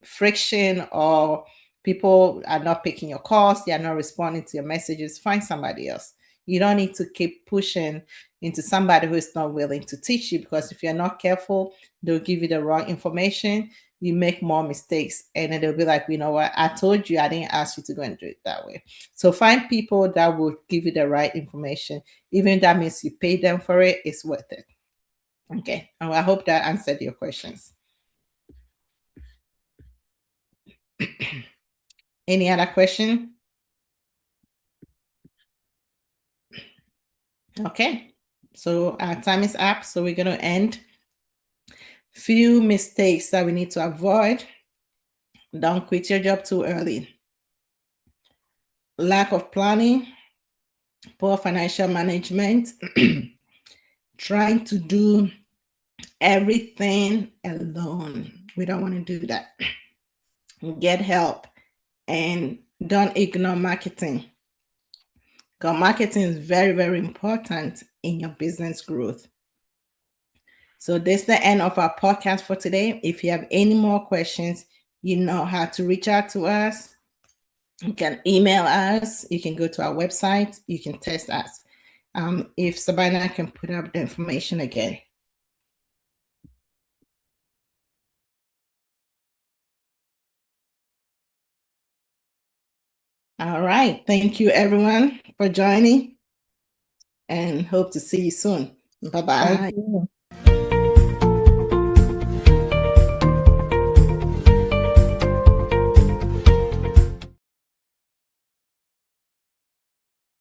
friction or people are not picking your calls, they are not responding to your messages, find somebody else. You don't need to keep pushing into somebody who is not willing to teach you, because if you're not careful, they'll give you the wrong information. You make more mistakes, and then they'll be like, you know what, I told you, I didn't ask you to go and do it that way. So find people that will give you the right information. Even if that means you pay them for it, it's worth it. Okay. And I hope that answered your questions. Any other question? Okay. So our time is up. So we're going to end. Few mistakes that we need to avoid. Don't quit your job too early. Lack of planning, poor financial management, trying to do everything alone. We don't want to do that. Get help and don't ignore marketing. Because marketing is very, very important in your business growth. So this is the end of our podcast for today. If you have any more questions, you know how to reach out to us. You can email us. You can go to our website. You can text us. If Sabina can put up the information again. All right. Thank you, everyone, for joining, and hope to see you soon. Bye-bye. Thank you.